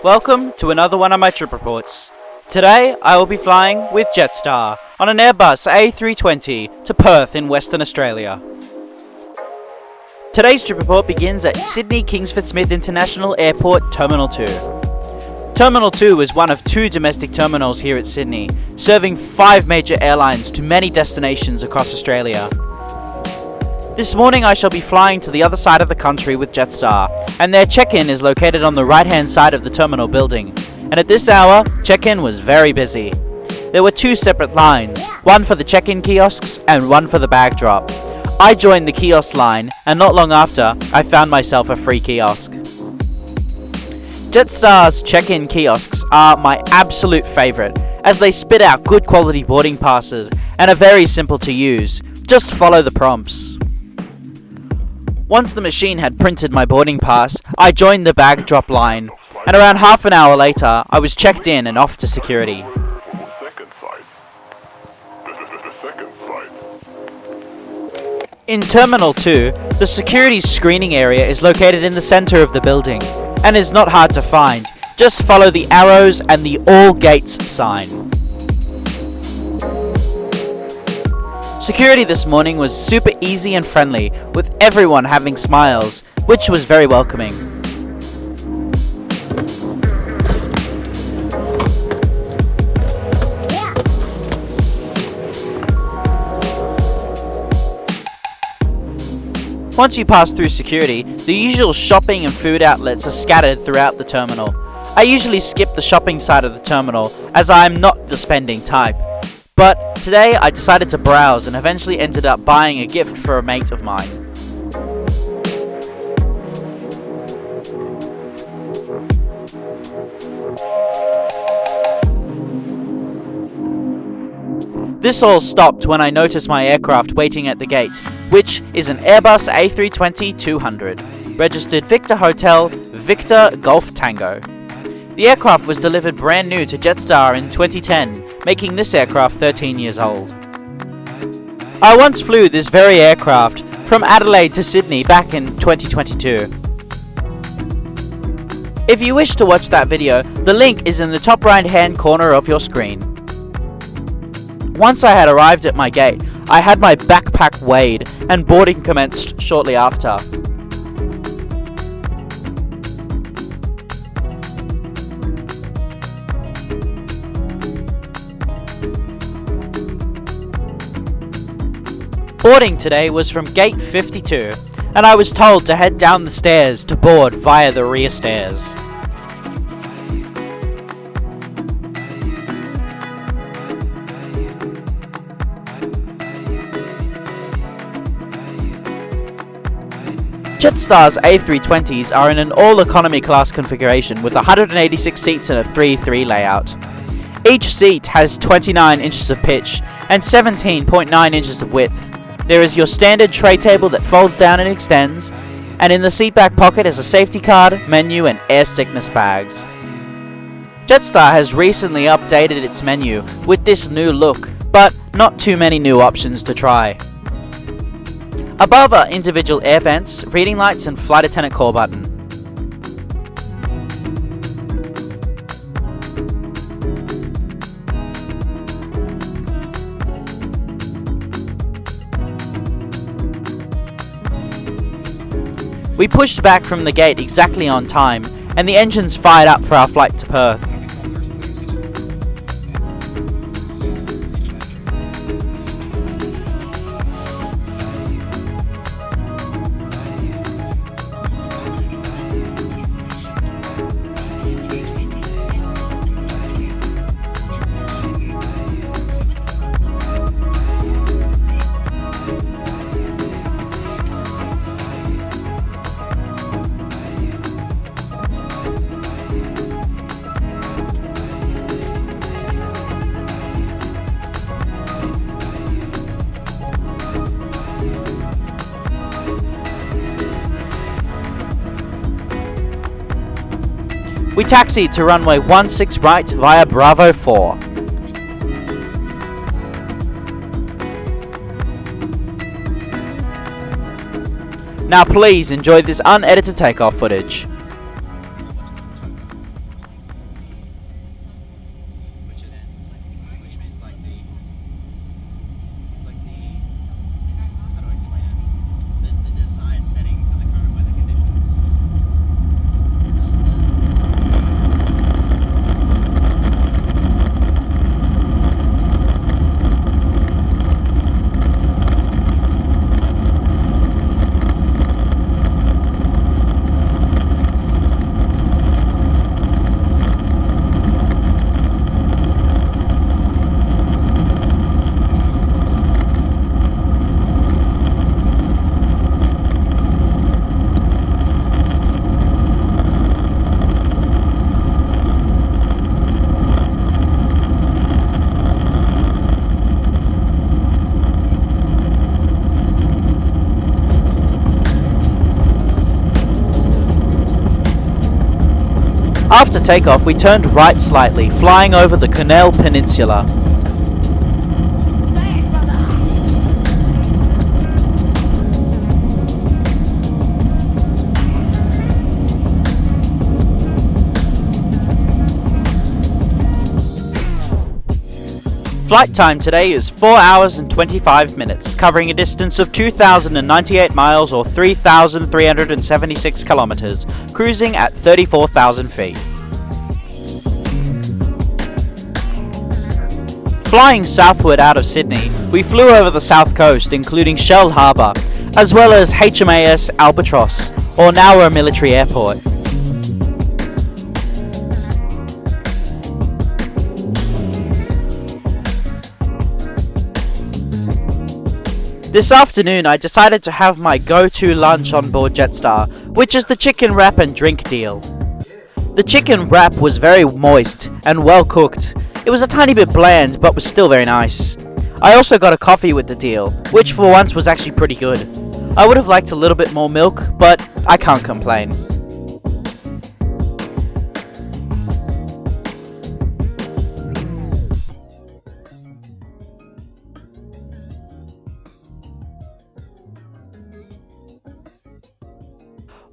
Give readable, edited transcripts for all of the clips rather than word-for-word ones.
Welcome to another one of my trip reports. Today I will be flying with Jetstar on an Airbus A320 to Perth in Western Australia. Today's trip report begins at Sydney Kingsford Smith International Airport Terminal 2. Terminal 2 is one of two domestic terminals here at Sydney, serving 5 major airlines to many destinations across Australia. This morning I shall be flying to the other side of the country with Jetstar, and their check-in is located on the right-hand side of the terminal building. And at this hour, check-in was very busy. There were 2 separate lines, one for the check-in kiosks and one for the bag drop. I joined the kiosk line, and not long after, I found myself a free kiosk. Jetstar's check-in kiosks are my absolute favourite, as they spit out good quality boarding passes and are very simple to use. Just follow the prompts. Once the machine had printed my boarding pass, I joined the bag drop line, and around half an hour later, I was checked in and off to security. In Terminal 2, the security screening area is located in the centre of the building, and is not hard to find. Just follow the arrows and the All Gates sign. Security this morning was super easy and friendly, with everyone having smiles, which was very welcoming. Once you pass through security, the usual shopping and food outlets are scattered throughout the terminal. I usually skip the shopping side of the terminal, as I am not the spending type. But today I decided to browse and eventually ended up buying a gift for a mate of mine. This all stopped when I noticed my aircraft waiting at the gate, which is an Airbus A320-200, registered Victor Hotel, Victor Golf Tango. The aircraft was delivered brand new to Jetstar in 2010, making this aircraft 13 years old. I once flew this very aircraft from Adelaide to Sydney back in 2022. If you wish to watch that video, the link is in the top right hand corner of your screen. Once I had arrived at my gate, I had my backpack weighed and boarding commenced shortly after. Boarding today was from gate 52, and I was told to head down the stairs to board via the rear stairs. Jetstar's A320s are in an all-economy class configuration with 186 seats and a 3-3 layout. Each seat has 29 inches of pitch and 17.9 inches of width. There is your standard tray table that folds down and extends, and in the seat back pocket is a safety card, menu and air sickness bags. Jetstar has recently updated its menu with this new look, but not too many new options to try. Above are individual air vents, reading lights and flight attendant call button. We pushed back from the gate exactly on time, and the engines fired up for our flight to Perth. We taxied to runway 16 right via Bravo 4. Now please enjoy this unedited takeoff footage. After takeoff, we turned right slightly, flying over the Cornell Peninsula. Flight time today is 4 hours and 25 minutes, covering a distance of 2,098 miles or 3,376 kilometers, cruising at 34,000 feet. Flying southward out of Sydney, we flew over the south coast, including Shell Harbour, as well as HMAS Albatross, or Nowra Military Airport. This afternoon I decided to have my go-to lunch on board Jetstar, which is the chicken wrap and drink deal. The chicken wrap was very moist and well cooked. It was a tiny bit bland, but was still very nice. I also got a coffee with the deal, which for once was actually pretty good. I would have liked a little bit more milk, but I can't complain.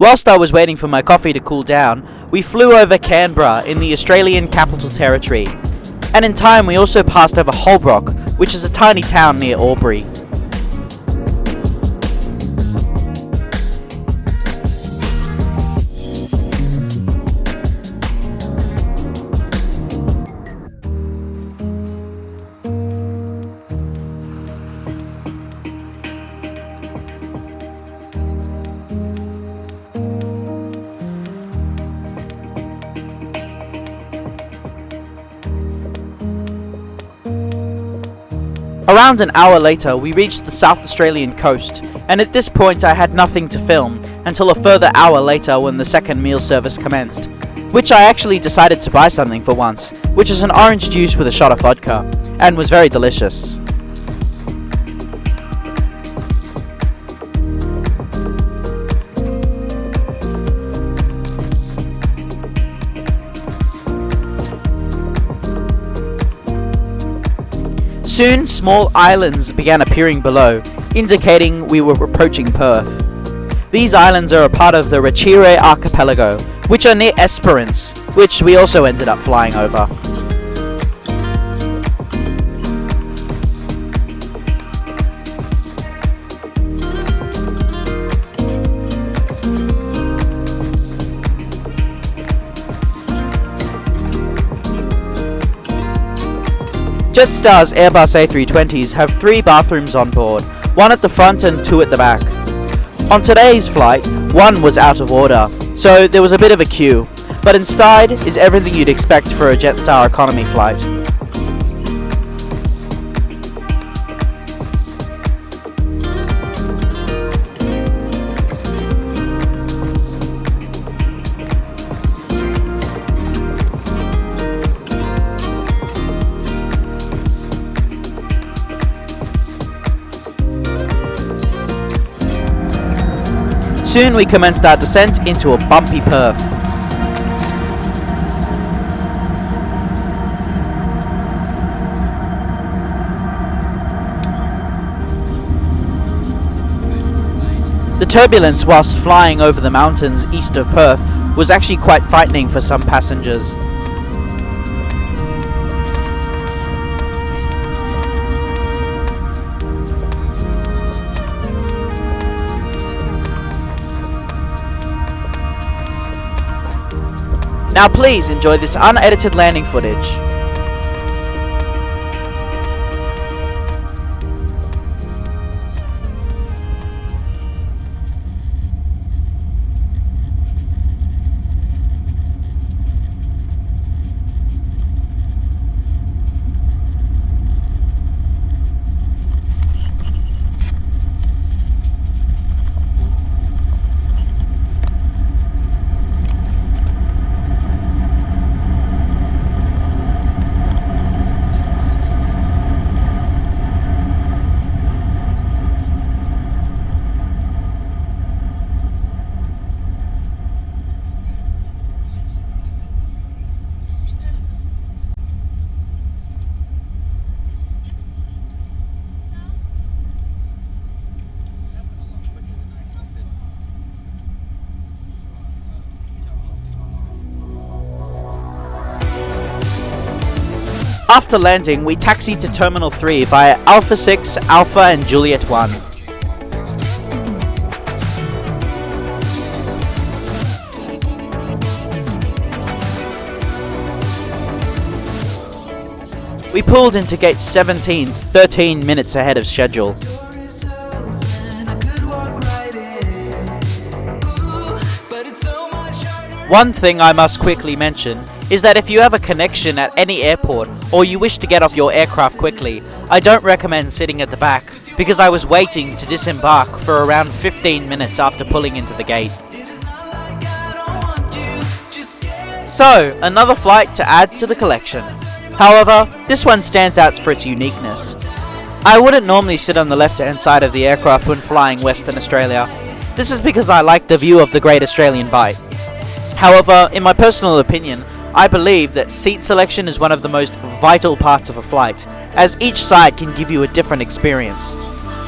Whilst I was waiting for my coffee to cool down, we flew over Canberra in the Australian Capital Territory, and in time we also passed over Holbrook, which is a tiny town near Albury. Around an hour later, we reached the South Australian coast, and at this point I had nothing to film until a further hour later when the second meal service commenced, which I actually decided to buy something for once, which is an orange juice with a shot of vodka, and was very delicious. Soon, small islands began appearing below, indicating we were approaching Perth. These islands are a part of the Rachire archipelago, which are near Esperance, which we also ended up flying over. Jetstar's Airbus A320s have 3 bathrooms on board, 1 at the front and 2 at the back. On today's flight, 1 was out of order, so there was a bit of a queue, but inside is everything you'd expect for a Jetstar economy flight. Soon we commenced our descent into a bumpy Perth. The turbulence whilst flying over the mountains east of Perth was actually quite frightening for some passengers. Now please enjoy this unedited landing footage. After landing, we taxied to Terminal 3 via Alpha 6, Alpha and Juliet 1. We pulled into gate 17, 13 minutes ahead of schedule. One thing I must quickly mention is that if you have a connection at any airport or you wish to get off your aircraft quickly, I don't recommend sitting at the back because I was waiting to disembark for around 15 minutes after pulling into the gate. So, another flight to add to the collection. However, this one stands out for its uniqueness. I wouldn't normally sit on the left-hand side of the aircraft when flying Western Australia. This is because I like the view of the Great Australian Bight. However, in my personal opinion, I believe that seat selection is one of the most vital parts of a flight, as each side can give you a different experience.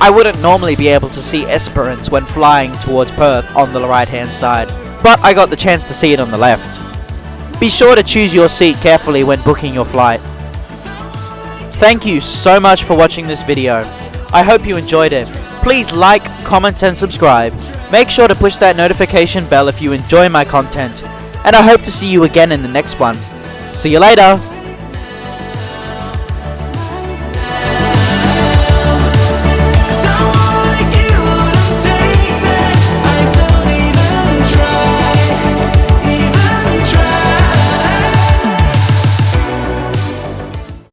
I wouldn't normally be able to see Esperance when flying towards Perth on the right-hand side, but I got the chance to see it on the left. Be sure to choose your seat carefully when booking your flight. Thank you so much for watching this video. I hope you enjoyed it. Please like, comment and subscribe. Make sure to push that notification bell if you enjoy my content. And I hope to see you again in the next one. See you later!